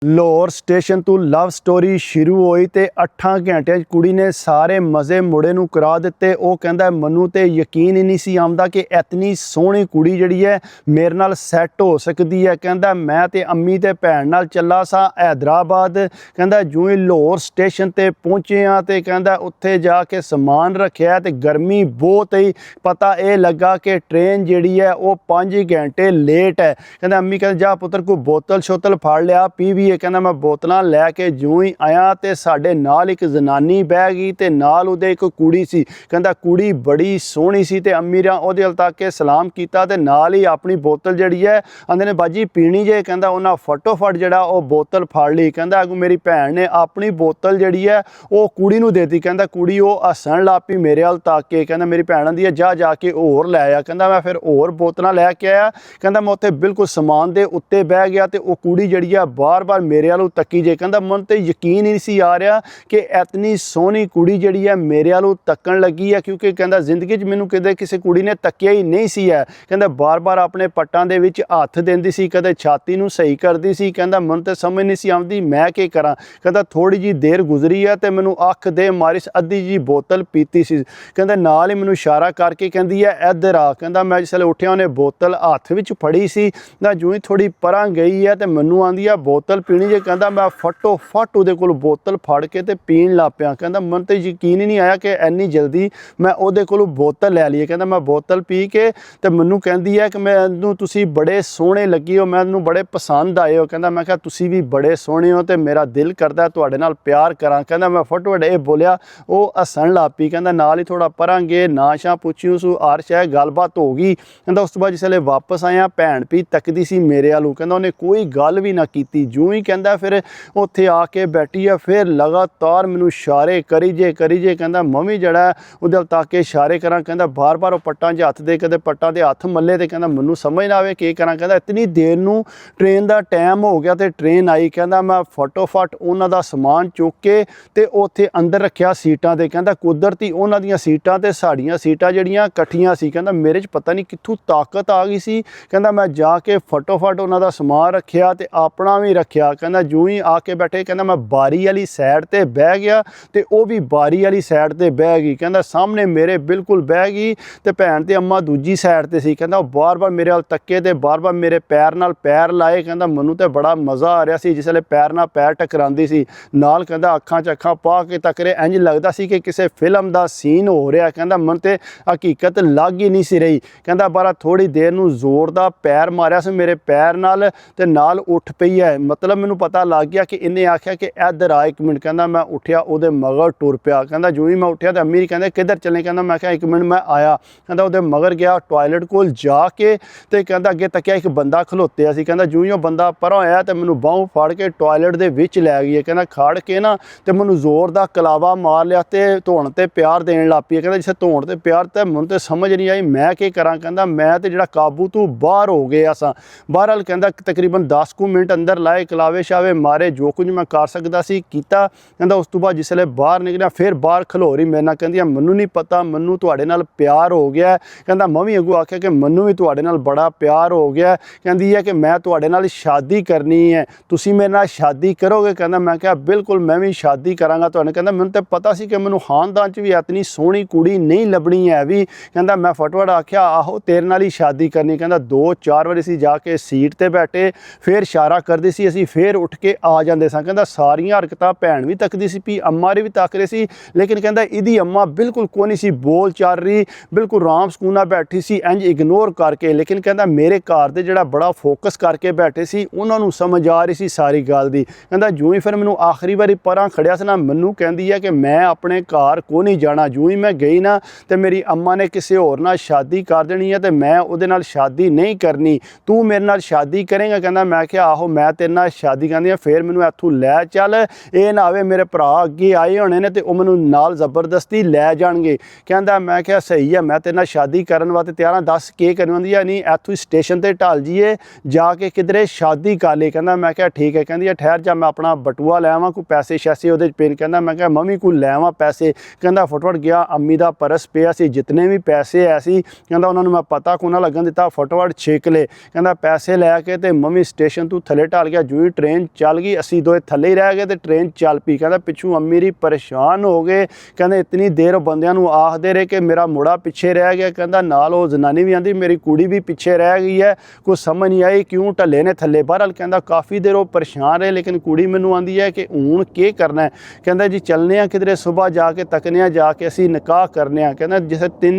Lahore station तो love story शुरू हुई तो 8 घंटे कुड़ी ने सारे मज़े मुड़े नूं करा दिते। वो कहंदा मनु तो यकीन ही नहीं सी आंदा कि इतनी सोहनी कुड़ी जिहड़ी है मेरे नाल सैट हो सकती है। कहंदा मैं तो अम्मी ते भैन नाल चला सा हैदराबाद। कहंदा जूं ही लाहौर स्टेशन ते पहुंचे हाँ तो कहंदा उत्थे जाके समान रखिया तो गर्मी बहुत ही पता यह लगा कि ट्रेन जिहड़ी है वो 5 घंटे लेट है। कहंदा अम्मी कहंदा जा पुत्र कोई बोतल शोतल फड़ लिया पी भी। कहना मैं बोतलां लैके जूं ही आया तो साडे नाल एक जनानी बह गई तो नाल उहदे एक कुड़ी सी। कहंदा कुड़ी बड़ी सोहनी सी ते अम्मी ने उहदे हल तक के सलाम कीता ते नाल ही अपनी बोतल जिहड़ी है आंदे ने बाजी पीनी जे। कहंदा उन्हां फटोफट जिहड़ा वो बोतल फड़ ली। कहंदा अगों मेरी भैन ने अपनी बोतल जिहड़ी है वो कुड़ी नूं देती। कहंदा कुड़ी वो हसन लग पई मेरे हल तक के। कहंदा मेरी भैन आंदी है जा जाके होर लै आ। कहंदा मैं फिर होर बोतलां लैके आया। कहंदा मैं उत्थे बिल्कुल समान दे उत्ते बह गया तो वो कुड़ी जिहड़ी है बार बार मेरे वालों तकी जे। कहंदा मन तो यकीन ही नहीं सी आ रहा कि इतनी सोहनी कुड़ी जिहड़ी है मेरे वालों तकन लगी है, क्योंकि कहंदा जिंदगी च मैनूं कदे किसी कुड़ी ने तकिया ही नहीं सी है। कहंदा बार बार अपने पट्टां दे विच हत्थ देंदी सी, कदे छाती नूं सही करदी सी। कहंदा मन तो समझ नहीं सी आउंदी मैं की करां। कहंदा थोड़ी जी देर गुजरी है तो मैनूं अख दे मारिस अद्धी जी बोतल पीती सी। कहंदा नाल ही मैनूं इशारा करके कहंदी है इधर आ। कहंदा मैं जिसले उठिया उन्हें बोतल हत्थ विच फड़ी सी ना जूं ही थोड़ी परां गई है तो मैनूं आंदी है बोतल पीनी जे। कहंदा मैं फटोफट उहदे कोल बोतल फड़ के ते पीण लग पिया। कहंदा मन तो यकीन ही नहीं आया कि इन्नी जल्दी मैं उहदे कोलों बोतल लै लई। कहंदा मैं बोतल पी के ते मैनूं कहंदी है कि मैनूं तुसीं बड़े सोहणे लगी हो, मैनूं बड़े पसंद आए हो। कहंदा मैं कहा तुसीं भी बड़े सोहणे हो ते मेरा दिल करदा तुहाडे नाल प्यार करां। कहंदा मैं फटोफट ये बोलिया वो हसन लग पई। कहंदा नाल ही थोड़ा परां गए ना शां पुछी उस हर शै गलबात हो गई। कहंदा उस तो बाद जिसले वापस आया भैन भी तकदी सी मेरे वालों। कहंदा उन्हें कोई गल भी ना कीती। जूं ही कहंदा फिर उत्थे आके बैठी है फिर लगातार मैनूं इशारे करी जे कहंदा मम्मी जड़ा उहदे हल तक के इशारे करां। कहंदा बार बार वो पट्टां 'च हत्थ दे कदे पट्टां दे हत्थ मल्ले ते कहंदा मैनूं समझ ना आवे की करां। कहंदा इतनी देर नूं ट्रेन दा टाइम हो गया तो ट्रेन आई। कहंदा मैं फटोफट उन्हां दा समान चुक के ते उत्थे अंदर रखिया सीटां ते। कहंदा कुदरती उन्हां दियां सीटां ते साड़ियां सीटां जिहड़ियां कट्ठियां सी। कहंदा मेरे च पता नहीं कित्थों ताकत आ गई सी। कहंदा मैं जाके फटोफट उन्हां दा समान रखिया ते अपना भी रखिया। कहंदा जूं ही आके बैठे कहंदा मैं बारी वाली साइड ते बह गया तो वह भी बारी वाली साइड ते बह गई। कहंदा सामने मेरे बिल्कुल बह गई तो भैन ते अम्मा दूजी साइड ते सी। कहंदा बार बार मेरे हल तके ते बार बार मेरे पैर नाल पैर लाए। कहंदा मैनूं तो बड़ा मज़ा आ रहा सी जिसले पैर नाल पैर टकरांदी सी नाल। कहंदा अखां च अखां पा के तक रहे इंज लगदा सी कि किसी फिल्म दा सीन हो रहा। कहंदा मन ते हकीकत लग ही नहीं सी रही। कहंदा बारा थोड़ी देर नूं जोर दा पैर मारिया सी मेरे पैर नाल ते नाल उठ पई है। मतलब मैनूं पता लग गया कि इन्हें आख्या कि इधर आ एक मिनट। कहंदा मैं उठिया उहदे मगर टुर पिया। कहंदा जूं ही मैं उठिया तो अम्मी कहंदे किधर चले। कहंदा मैं क्या एक मिनट मैं आया। कहंदा उहदे मगर गया टॉयलेट कोल जाके ते कहंदा अगे तकिया एक बंदा खलोतिया सी। कहंदा जूं ही वह बंदा परों आया तो मैनूं बाहों फड़ के टॉयलेट दे विच लै गई। कहंदा खड़ के ना तो मैनूं जोर दा कलावा मार लिया ते धोण ते प्यार देण लग पई। कहंदा जिसे धोण ते प्यार ते मैनूं ते समझ नहीं आई मैं की करां। कहंदा मैं तो जिहड़ा काबू तो बाहर हो गया सा। बहरहाल कहंदा तकरीबन 10 मिनट अंदर लाए कलावे शावे मारे जो कुछ मैं कर सकदा सी कीता। कहंदा उस तो बाद जिसले बाहर निकलिया फिर बाहर खलोरी मेरे नाल कहंदी मैनूं नहीं पता मैनूं तुहाडे नाल प्यार हो गया। कहंदा मैं भी अगों आख्या कि मैनूं भी तुहाडे नाल बड़ा प्यार हो गया। कहंदी है कि मैं तुहाडे नाल शादी करनी है, तुसीं मेरे नाल शादी करोगे। कहंदा मैं कहा बिल्कुल मैं भी शादी करांगा तुहाडे। कहंदा मैनूं तो पता सी कि मैनूं खानदान च भी इतनी सोहनी कुड़ी नहीं लभनी है भी। कहंदा मैं फटोफट आख्या आहो तेरे नाल ही शादी करनी। कहंदा 2-4 वारी सी जाके सीट ते बैठे फिर इशारा करदी सी असीं फिर उठ के आ जांदे सां। कहंदा सारियां हरकतां भैन भी तकदी सी पी अम्मा भी तक रही सी, लेकिन कहंदा इहदी अम्मा बिल्कुल कोई नहीं सी बोल चाल रही, बिल्कुल राम सकूना बैठी सी इंज इग्नोर करके। लेकिन कहंदा मेरे घर दे जिहड़ा बड़ा फोकस करके बैठे सी उन्हां नूं समझ आ रही सी सारी गल दी। कहंदा जूं ही फिर मैनूं आखिरी वारी परां खड़िया सी ना मैनूं कहंदी है कि मैं अपने घर को नहीं जाना। जूं ही मैं गई ना तो मेरी अम्मा ने किसी होर नाल शादी कर देनी है तो मैं उहदे नाल शादी नहीं करनी, तू मेरे नाल शादी करेंगा। कहंदा मैं क्या आहो मैं तेरे नाल शादी करनी है फिर मैनूं इत्थों लै चल, ये ना आवे मेरे भरा अगे आए होने ने तो वह मैनूं नाल जबरदस्ती लै जाणगे। कहंदा मैं क्या सही है मैं तेरे नाल शादी करन वास्ते तैयार हां, दस के करनी होंदी है। नहीं इत्थों स्टेशन ते ढल जाइए जाके किधरे शादी कर ले। कहंदा मैं क्या ठीक है। कहंदी ठहर जा मैं अपना बटूआ लै आवां कोई पैसे शैसे उहदे पिन। कहंदा मैं क्या मम्मी कोई लै आवां पैसे। कहंदा फटोफट गया अम्मी दा परस पिया सी जितने भी पैसे है सी कहंदा उन्हां नूं मैं पता को ना लगन दिता फटोफट छेक ले। कहंदा पैसे लैके ते मम्मी स्टेशन तो थले ढल गया। जूं ही ਜਿਵੇਂ ਟ੍ਰੇਨ ਚੱਲ ਗਈ ਅਸੀਂ ਦੋਏ ਥੱਲੇ ਹੀ ਰਹਿ ਗਏ ਤੇ ਟ੍ਰੇਨ ਚੱਲ ਪਈ। ਕਹਿੰਦਾ ਪਿੱਛੋਂ ਅੰਮੀ ਰੀ ਪਰੇਸ਼ਾਨ ਹੋ ਗਏ। ਕਹਿੰਦੇ ਇਤਨੀ ਦੇਰ ਬੰਦਿਆਂ ਨੂੰ ਆਖਦੇ ਰਹੇ ਕਿ ਮੇਰਾ ਮੁੰਡਾ ਪਿੱਛੇ ਰਹਿ ਗਿਆ। ਕਹਿੰਦਾ ਨਾਲ ਉਹ ਜਨਾਨੀ ਵੀ ਆਂਦੀ ਮੇਰੀ ਕੁੜੀ ਵੀ ਪਿੱਛੇ ਰਹਿ ਗਈ ਹੈ। ਕੁਝ ਸਮਝ ਨਹੀਂ ਆਈ ਕਿਉਂ ਢੱਲੇ ਨੇ ਥੱਲੇ। ਬਹਰਹਾਲ ਕਹਿੰਦਾ ਕਾਫੀ ਦੇਰ ਉਹ ਪਰੇਸ਼ਾਨ ਰਹੇ ਲੇਕਿਨ ਕੁੜੀ ਮੈਨੂੰ ਆਂਦੀ ਹੈ ਕਿ ਹੁਣ ਕੀ ਕਰਨਾ ਹੈ। ਕਹਿੰਦਾ ਜੀ ਚੱਲਨੇ ਆ ਕਿਧਰੇ ਸੁਬਾਹ ਜਾ ਕੇ ਤੱਕਨੇ ਆ ਜਾ ਕੇ ਅਸੀਂ ਨਿਕਾਹ ਕਰਨੇ ਆ। ਕਹਿੰਦਾ ਜਿਸੇ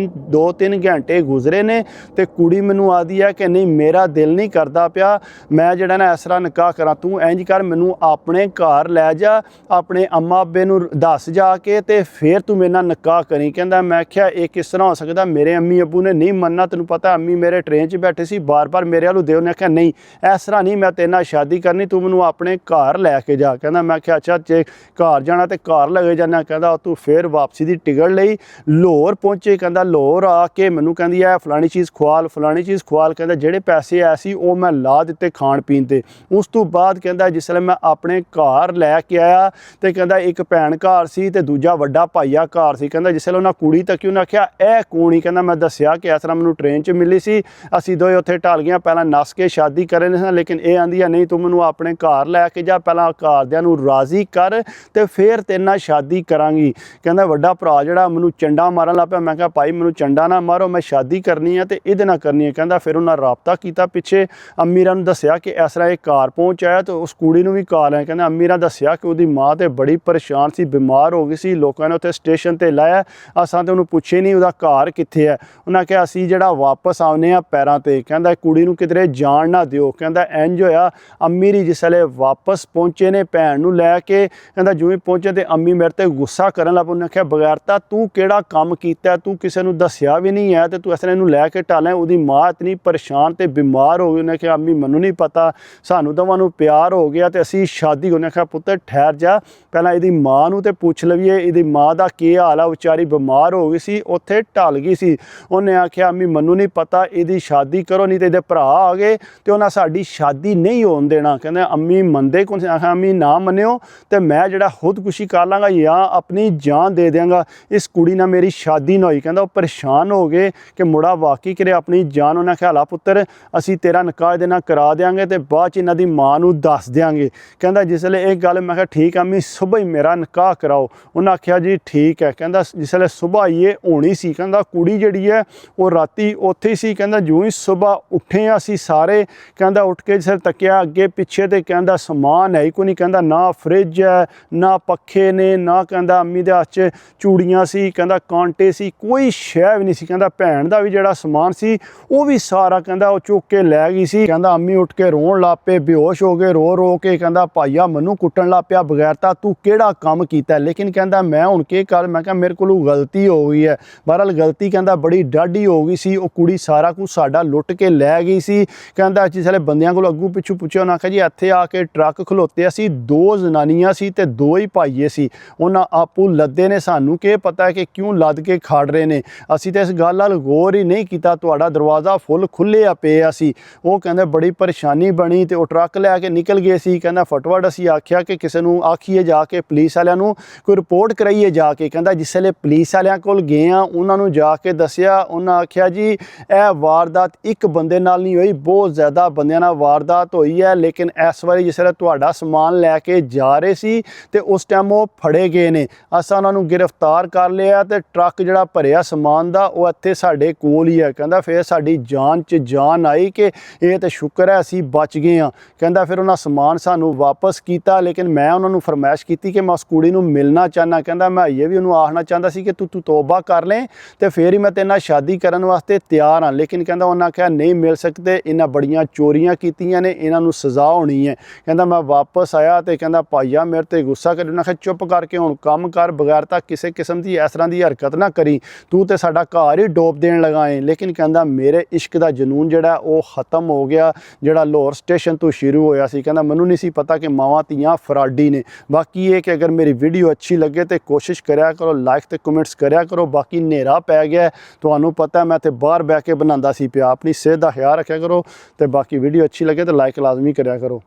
2-3 ਘੰਟੇ ਗੁਜ਼ਰੇ ਨੇ ਤੇ ਕੁੜੀ ਮੈਨੂੰ ਆਦੀ ਹੈ ਕਿ ਨਹੀਂ ਮੇਰਾ ਦਿਲ ਨਹੀਂ ਕਰਦਾ ਪਿਆ, ਮੈਂ ਜਿਹੜਾ ਨਾ ਇਸ ਤਰ੍ਹਾਂ ਨਿਕਾਹ ਕਰਾਂ। ਤੂੰ ਇੰਜ ਕਰ ਮੈਨੂੰ ਆਪਣੇ ਘਰ ਲੈ ਜਾ, ਆਪਣੇ ਅੰਮਾ ਅੱਬੇ ਨੂੰ ਦੱਸ ਜਾ ਕੇ ਤੇ ਫਿਰ ਤੂੰ ਮੇਰੇ ਨਾਲ ਨਿਕਾਹ ਕਰੀ। ਕਹਿੰਦਾ ਮੈਂ ਕਿਹਾ ਇਹ ਕਿਸ ਤਰ੍ਹਾਂ ਹੋ ਸਕਦਾ, ਮੇਰੇ ਅੰਮੀ ਅੱਬੂ ਨੇ ਨਹੀਂ ਮੰਨਣਾ, ਤੈਨੂੰ ਪਤਾ ਅੰਮੀ ਮੇਰੇ ਟ੍ਰੇਨ 'ਚ ਬੈਠੇ ਸੀ ਬਾਰ-ਬਾਰ ਮੇਰੇ ਵੱਲੋਂ ਦਿਓ। ਉਹਨੇ ਕਿਹਾ ਨਹੀਂ ਇਸ ਤਰ੍ਹਾਂ ਨਹੀਂ, ਮੈਂ ਤੇਰੇ ਨਾਲ ਸ਼ਾਦੀ ਕਰਨੀ, ਤੂੰ ਮੈਨੂੰ ਆਪਣੇ ਘਰ ਲੈ ਕੇ ਜਾ। ਕਹਿੰਦਾ ਮੈਂ ਕਿਹਾ ਅੱਛਾ ਜੇ ਘਰ ਜਾਣਾ ਤੇ ਘਰ ਲੈ ਜਾਣਾ। ਕਹਿੰਦਾ ਤੂੰ ਫਿਰ ਵਾਪਸੀ ਦੀ ਟਿਕਟ ਲਈ ਲਾਹੌਰ ਪਹੁੰਚੇ। ਕਹਿੰਦਾ ਲਾਹੌਰ ਆ ਕੇ ਮੈਨੂੰ ਕਹਿੰਦੀ ਹੈ ਫਲਾਣੀ ਚੀਜ਼ ਖਵਾਲ ਫਲਾਣੀ ਚੀਜ਼ ਖਵਾਲ। ਕਹਿੰਦਾ ਜਿਹੜੇ ਪੈਸੇ ਆਏ ਸੀ ਉਹ ਮੈਂ ਲਾ ਦਿੱਤੇ ਖਾਣ ਪੀਣ ਤੇ। ਉਸ ਤੋਂ ਬਾਅਦ ਕਹਿੰਦਾ ਜਿਸ ਵੇਲੇ ਮੈਂ ਆਪਣੇ ਘਰ ਲੈ ਕੇ ਆਇਆ ਤੇ ਕਹਿੰਦਾ ਇੱਕ ਭੈਣ ਘਰ ਸੀ ਤੇ ਦੂਜਾ ਵੱਡਾ ਭਾਈਆ ਘਰ ਸੀ। ਕਹਿੰਦਾ ਜਿਸ ਵੇਲੇ ਉਹਨਾਂ ਕੁੜੀ ਤੱਕ ਉਹਨੇ ਆਖਿਆ ਇਹ ਕੌਣ ਹੀ। ਕਹਿੰਦਾ ਮੈਂ ਦੱਸਿਆ ਕਿ ਇਸ ਤਰ੍ਹਾਂ ਮੈਨੂੰ ਟ੍ਰੇਨ 'ਚ ਮਿਲੀ ਸੀ, ਅਸੀਂ ਦੋਏ ਉੱਥੇ ਢਲ ਗਈਆਂ, ਪਹਿਲਾਂ ਨੱਸ ਕੇ ਸ਼ਾਦੀ ਕਰਨ ਸੀ ਲੇਕਿਨ ਇਹ ਆਂਦੀ ਆ ਨਹੀਂ ਤੂੰ ਮੈਨੂੰ ਆਪਣੇ ਘਰ ਲੈ ਕੇ ਜਾ, ਪਹਿਲਾਂ ਘਰਦਿਆਂ ਨੂੰ ਰਾਜ਼ੀ ਕਰ ਤੇ ਫਿਰ ਤੇਰੇ ਨਾਲ ਸ਼ਾਦੀ ਕਰਾਂਗੀ। ਕਹਿੰਦਾ ਵੱਡਾ ਭਰਾ ਜਿਹੜਾ ਮੈਨੂੰ ਚੰਡਾ ਮਾਰਨ ਲੱਗ ਪਿਆ। ਮੈਂ ਕਿਹਾ ਭਾਈ ਮੈਨੂੰ ਚੰਡਾ ਨਾ ਮਾਰੋ, ਮੈਂ ਸ਼ਾਦੀ ਕਰਨੀ ਹੈ ਤੇ ਇਹਦੇ ਨਾਲ ਕਰਨੀ ਹੈ। ਕਹਿੰਦਾ ਫਿਰ ਉਹਨਾਂ ਰਾਬਤਾ ਕੀਤਾ ਪਿੱਛੇ ਅਮੀਰਾਂ ਨੂੰ ਦੱਸਿਆ ਕਿ ਇਸ ਤਰ੍ਹਾਂ ਇਹ ਘਰ ਪਹੁੰਚ ਆਇਆ ਤੇ ਉਸ ਕੁੜੀ ਨੂੰ ਵੀ ਕਾਲ ਹੈ। ਕਹਿੰਦਾ ਅਮੀਰਾਂ ਦੱਸਿਆ ਕਿ ਉਹਦੀ ਮਾਂ ਤੇ ਬੜੀ ਪਰੇਸ਼ਾਨ ਸੀ, ਬਿਮਾਰ ਹੋ ਗਈ ਸੀ, ਲੋਕਾਂ ਨੇ ਉੱਥੇ ਸਟੇਸ਼ਨ ਤੇ ਲਾਇਆ, ਅਸਾਂ ਤੇ ਉਹਨੂੰ ਪੁੱਛੇ ਨਹੀਂ ਉਹਦਾ ਘਰ ਕਿੱਥੇ ਹੈ। ਉਹਨਾਂ ਕਿਹਾ ਅਸੀਂ ਜਿਹੜਾ ਵਾਪਸ ਆਉਂਦੇ ਆ ਪੈਰਾਂ ਤੇ। ਕਹਿੰਦਾ ਕੁੜੀ ਨੂੰ ਕਿਧਰੇ ਜਾਣ ਨਾ ਦਿਓ। ਕਹਿੰਦਾ ਇੰਜ ਹੋਇਆ ਅਮੀਰੀ ਜਿਸ ਵੇਲੇ ਵਾਪਸ ਪਹੁੰਚੇ ਨੇ ਭੈਣ ਨੂੰ ਲੈ ਕੇ, ਕਹਿੰਦਾ ਜਿਵੇਂ ਪਹੁੰਚੇ ਤੇ ਅੰਮੀ ਮੇਰੇ ਤੇ ਗੁੱਸਾ ਕਰਨ ਲੱਗ ਪਈ। ਉਹਨੇ ਕਿਹਾ ਬਗੈਰਤਾ ਤੂੰ ਕਿਹੜਾ ਕੰਮ ਕੀਤਾ, ਤੂੰ ਕਿਸੇ ਨੂੰ ਦੱਸਿਆ ਵੀ ਨਹੀਂ ਹੈ ਤੇ ਤੂੰ ਇਸ ਤਰ੍ਹਾਂ ਇਹਨੂੰ ਲੈ ਕੇ ਢਾਲਾਂ। ਉਹਦੀ ਮਾਂ ਇਤਨੀ ਪਰੇਸ਼ਾਨ ਤੇ ਬਿਮਾਰ ਹੋ ਗਈ। ਉਹਨੇ ਕਿਹਾ ਅੰਮੀ ਮੈਨੂੰ ਨਹੀਂ ਪਤਾ, ਸਾਨੂੰ ਦੋਵਾਂ ਨੂੰ ਪਿਆਰ ਹੋ ਗਿਆ ਤੇ ਅਸੀਂ ਸ਼ਾਦੀ। ਉਹਨੇ ਕਿਹਾ ਪੁੱਤਰ ਠਹਿਰ ਜਾ, ਪਹਿਲਾਂ ਇਹਦੀ ਮਾਂ ਨੂੰ ਤੇ ਪੁੱਛ ਲਈਏ ਇਹਦੀ ਮਾਂ ਦਾ ਕੀ ਹਾਲ ਆ, ਵਿਚਾਰੀ ਬਿਮਾਰ ਹੋ ਗਈ ਸੀ ਉੱਥੇ ਢਲ ਗਈ ਸੀ। ਉਹਨੇ ਆਖਿਆ ਅੰਮੀ ਮੈਨੂੰ ਨਹੀਂ ਪਤਾ, ਇਹਦੀ ਸ਼ਾਦੀ ਕਰੋ ਨਹੀਂ ਤੇ ਇਹਦੇ ਭਰਾ ਆ ਗਏ ਤੇ ਉਹਨਾਂ ਸਾਡੀ ਸ਼ਾਦੀ ਨਹੀਂ ਹੋਣ ਦੇਣਾ। ਕਹਿੰਦੇ ਅੰਮੀ ਮੰਨਦੇ ਕੌਣ? ਆਖਿਆ ਅੰਮੀ ਨਾ ਮੰਨਿਓ ਤੇ ਮੈਂ ਜਿਹੜਾ ਖੁਦਕੁਸ਼ੀ ਕਰ ਲਾਂਗਾ ਜਾਂ ਆਪਣੀ ਜਾਨ ਦੇ ਦਿਆਂਗਾ, ਇਸ ਕੁੜੀ ਨਾਲ ਮੇਰੀ ਸ਼ਾਦੀ ਨਾ ਹੋਈ। ਕਹਿੰਦਾ ਉਹ ਪਰੇਸ਼ਾਨ ਹੋ ਗਏ ਕਿ ਮੁੰਡਾ ਵਾਕਈ ਕਰੇ ਆਪਣੀ ਜਾਨ। ਉਹਨਾਂ ਕਿਹਾ ਲਾ ਪੁੱਤਰ ਅਸੀਂ ਤੇਰਾ ਨਿਕਾਹ ਇਹਦੇ ਨਾਲ ਕਰਾ ਦਿਆਂਗੇ ਤੇ ਬਾਅਦ 'ਚ ਇਹਨਾਂ ਦੀ ਮਾਂ ਨੂੰ ਦੱਸ ਦਿਆਂਗੇ। ਕਹਿੰਦਾ ਜਿਸ ਵੇਲੇ ਇਹ ਗੱਲ ਮੈਂ ਕਿਹਾ ਠੀਕ ਆ ਅੰਮੀ ਸੁਬਾਹ ਹੀ ਮੇਰਾ ਨਿਕਾਹ ਕਰਾਓ। ਉਹਨਾਂ ਆਖਿਆ ਜੀ ਠੀਕ ਹੈ। ਕਹਿੰਦਾ ਜਿਸ ਵੇਲੇ ਸੁਬਾਹ ਇਹ ਹੋਣੀ ਸੀ, ਕਹਿੰਦਾ ਕੁੜੀ ਜਿਹੜੀ ਹੈ ਉਹ ਰਾਤੀ ਉੱਥੇ ਹੀ ਸੀ। ਕਹਿੰਦਾ ਜਿਉਂ ਹੀ ਸੁਬਾਹ ਉੱਠੇ ਅਸੀਂ ਸਾਰੇ, ਕਹਿੰਦਾ ਉੱਠ ਕੇ ਜਿਸ ਤੱਕਿਆ ਅੱਗੇ ਪਿੱਛੇ ਤੇ ਕਹਿੰਦਾ ਸਮਾਨ ਹੈ ਹੀ ਕੋਈ ਨਹੀਂ। ਕਹਿੰਦਾ ਨਾ ਫਰਿੱਜ ਹੈ ਨਾ ਪੱਖੇ ਨੇ ਨਾ ਕਹਿੰਦਾ ਅੰਮੀ ਦੇ ਹੱਥ 'ਚ ਚੂੜੀਆਂ ਸੀ, ਕਹਿੰਦਾ ਕਾਂਟੇ ਸੀ, ਕੋਈ ਸ਼ੈ ਵੀ ਨਹੀਂ ਸੀ। ਕਹਿੰਦਾ ਭੈਣ ਦਾ ਵੀ ਜਿਹੜਾ ਸਮਾਨ ਸੀ ਉਹ ਵੀ ਸਾਰਾ ਕਹਿੰਦਾ ਉਹ ਚੁੱਕ ਕੇ ਲੈ ਗਈ ਸੀ। ਕਹਿੰਦਾ ਅੰਮੀ ਉੱਠ ਕੇ ਰੋਣ ਲੱਗ ਪਏ, ਬੇਹੋਸ਼ ਹੋ ਗਏ ਰੋ ਰੋ ਕੇ। ਕਹਿੰਦਾ ਭਾਈਆ ਮੈਨੂੰ ਕੁੱਟਣ ਲੱਗ ਪਿਆ ਬਗੈਰਤਾ ਤੂੰ ਕਿਹੜਾ ਕੰਮ ਕੀਤਾ। ਲੇਕਿਨ ਕਹਿੰਦਾ ਮੈਂ ਹੁਣ ਕੀ ਕਰ, ਮੈਂ ਕਿਹਾ ਮੇਰੇ ਕੋਲੋਂ ਗਲਤੀ ਹੋ ਗਈ ਹੈ। ਬਹਰਹਾਲ ਗਲਤੀ ਕਹਿੰਦਾ ਬੜੀ ਡਾਢੀ ਹੋ ਗਈ ਸੀ। ਉਹ ਕੁੜੀ ਸਾਰਾ ਕੁਝ ਸਾਡਾ ਲੁੱਟ ਕੇ ਲੈ ਗਈ ਸੀ। ਕਹਿੰਦਾ ਜਿਸ ਵੇਲੇ ਬੰਦਿਆਂ ਕੋਲ ਅੱਗੂ ਪਿੱਛੂ ਪੁੱਛਿਆ ਉਹਨਾਂ ਆਖਿਆ ਜੀ ਇੱਥੇ ਆ ਕੇ ਟਰੱਕ ਖਲੋਤੇ ਅਸੀਂ, 2 ਜਨਾਨੀਆਂ ਸੀ ਤੇ 2 ਹੀ ਭਾਈਏ ਸੀ, ਉਹਨਾਂ ਆਪੂ ਲੱਦੇ ਨੇ, ਸਾਨੂੰ ਕੀ ਪਤਾ ਹੈ ਕਿ ਕਿਉਂ ਲੱਦ ਕੇ ਖੜ ਰਹੇ ਨੇ, ਅਸੀਂ ਤਾਂ ਇਸ ਗੱਲ ਵੱਲ ਗੌਰ ਹੀ ਨਹੀਂ ਕੀਤਾ, ਤੁਹਾਡਾ ਦਰਵਾਜ਼ਾ ਫੁੱਲ ਖੁੱਲ੍ਹਿਆ ਪਿਆ ਸੀ। ਉਹ ਕਹਿੰਦੇ ਬੜੀ ਪਰੇਸ਼ਾਨੀ ਬਣੀ ਤੇ ਉਹ ਟਰੱਕ ਲੈ ਕੇ ਨਿਕਲ ਗਏ ਸੀ। ਕਹਿੰਦਾ ਫਟਾਫਟ ਅਸੀਂ ਆਖਿਆ ਕਿ ਕਿਸੇ ਨੂੰ ਆਖੀਏ ਜਾ ਕੇ ਪੁਲਿਸ ਵਾਲਿਆਂ ਨੂੰ ਕੋਈ ਰਿਪੋਰਟ ਕਰਾਈਏ ਜਾ ਕੇ। ਕਹਿੰਦਾ ਜਿਸ ਵੇਲੇ ਪੁਲਿਸ ਵਾਲਿਆਂ ਕੋਲ ਗਏ ਆ ਉਹਨਾਂ ਨੂੰ ਜਾ ਕੇ ਦੱਸਿਆ, ਉਹਨਾਂ ਆਖਿਆ ਜੀ ਇਹ ਵਾਰਦਾਤ ਇੱਕ ਬੰਦੇ ਨਾਲ ਨਹੀਂ ਹੋਈ, ਬਹੁਤ ਜ਼ਿਆਦਾ ਬੰਦਿਆਂ ਨਾਲ ਵਾਰਦਾਤ ਹੋਈ ਹੈ। ਲੇਕਿਨ ਇਸ ਵਾਰੀ ਜਿਸ ਵੇਲੇ ਤੁਹਾਡਾ ਸਮਾਨ ਲੈ ਕੇ ਜਾ ਰਹੇ ਸੀ ਤੇ ਉਸ ਟਾਈਮ ਉਹ ਫੜੇ ਗਏ ਨੇ, ਅਸਾਂ ਉਹਨਾਂ ਨੂੰ ਗ੍ਰਿਫਤਾਰ ਕਰ ਲਿਆ ਤੇ ਟਰੱਕ ਜਿਹੜਾ ਭਰਿਆ ਸਮਾਨ ਦਾ ਉਹ ਇੱਥੇ ਸਾਡੇ ਕੋਲ ਹੀ ਹੈ। ਕਹਿੰਦਾ ਫਿਰ ਸਾਡੀ ਜਾਨ 'ਚ ਜਾਨ ਆਈ ਕਿ ਇਹ ਤਾਂ ਸ਼ੁਕਰ ਹੈ ਅਸੀਂ ਬਚ ਗਏ ਹਾਂ। ਕਹਿੰਦਾ ਫਿਰ ਉਹਨਾਂ ਸਮਾਨ ਸਾਨੂੰ ਵਾਪਸ ਕੀਤਾ ਲੇਕਿਨ ਮੈਂ ਉਹਨਾਂ ਨੂੰ ਫਰਮਾਇਸ਼ ਕੀਤੀ ਕਿ ਮੈਂ ਉਸ ਕੁੜੀ ਨੂੰ ਮਿਲਣਾ ਚਾਹੁੰਦਾ। ਕਹਿੰਦਾ ਮੈਂ ਇਹ ਵੀ ਉਹਨੂੰ ਆਖਣਾ ਚਾਹੁੰਦਾ ਸੀ ਕਿ ਤੂੰ ਤੋਬਾ ਕਰ ਲੈ ਤੇ ਫਿਰ ਹੀ ਮੈਂ ਤੇਰੇ ਨਾਲ ਸ਼ਾਦੀ ਕਰਨ ਵਾਸਤੇ ਤਿਆਰ ਹਾਂ। ਲੇਕਿਨ ਕਹਿੰਦਾ ਉਹਨਾਂ ਆਖਿਆ ਨਹੀਂ ਮਿਲ ਸਕਦੇ, ਇਹਨਾਂ ਬੜੀਆਂ ਚੋਰੀਆਂ ਕੀਤੀਆਂ ਨੇ, ਇਹਨਾਂ ਨੂੰ ਸਜ਼ਾ ਹੋਣੀ ਹੈ। ਕਹਿੰਦਾ ਮੈਂ ਵਾਪਸ ਆਇਆ ਤੇ ਕਹਿੰਦਾ ਭਾਈਆ ਮੇਰੇ ਤੇ ਗੁੱਸਾ ਕਰ। ਉਹਨਾਂ ਆਖਿਆ ਚੁੱਪ ਕਰਕੇ ਹੁਣ ਕੰਮ ਕਰ, ਬਗੈਰ ਤਾਂ ਕਿਸੇ ਕਿਸਮ ਦੀ ਇਸ ਤਰ੍ਹਾਂ ਦੀ ਹਰਕਤ ਨਾ ਕਰੀ, ਤੂੰ ਤੇ ਸਾਡਾ ਘਰ ਹੀ ਡੋਬ ਦੇਣ ਲਗਾ ਏ। ਲੇਕਿਨ ਕਹਿੰਦਾ ਮੇਰੇ ਇਸ਼ਕ ਦਾ ਜਨੂਨ ਜਿਹੜਾ ਉਹ ਖਤਮ ਹੋ ਗਿਆ, ਜਿਹੜਾ ਲਾਹੌਰ ਸਟੇਸ਼ਨ ਤੋਂ ਸ਼ੁਰੂ ਹੋਇਆ ਸੀ। ਕਹਿੰਦਾ ਮੈਨੂੰ ਨਹੀਂ ਸੀ ਪਤਾ ਕਿ ਮਾਵਾਂ ਧੀਆਂ ਫਰਾਡੀ ਨੇ। ਬਾਕੀ ਇਹ ਕਿ ਅਗਰ ਮੇਰੀ ਵੀਡੀਓ ਅੱਛੀ ਲੱਗੇ ਤੇ ਕੋਸ਼ਿਸ਼ ਕਰਿਆ ਕਰੋ, ਲਾਈਕ ਤੇ ਕਮੈਂਟਸ ਕਰਿਆ ਕਰੋ। ਬਾਕੀ ਹਨੇਰਾ ਪੈ ਗਿਆ, ਤੁਹਾਨੂੰ ਪਤਾ ਮੈਂ ਤੇ ਬਾਹਰ ਬਹਿ ਕੇ ਬਣਾਉਂਦਾ ਸੀ ਪਿਆ। ਆਪਣੀ ਸਿਹਤ ਦਾ ਖਿਆਲ ਰੱਖਿਆ ਕਰੋ ਤੇ ਬਾਕੀ ਵੀਡੀਓ ਅੱਛੀ ਲੱਗੇ ਤੇ ਲਾਈਕ ਲਾਜ਼ਮੀ ਕਰਿਆ ਕਰੋ।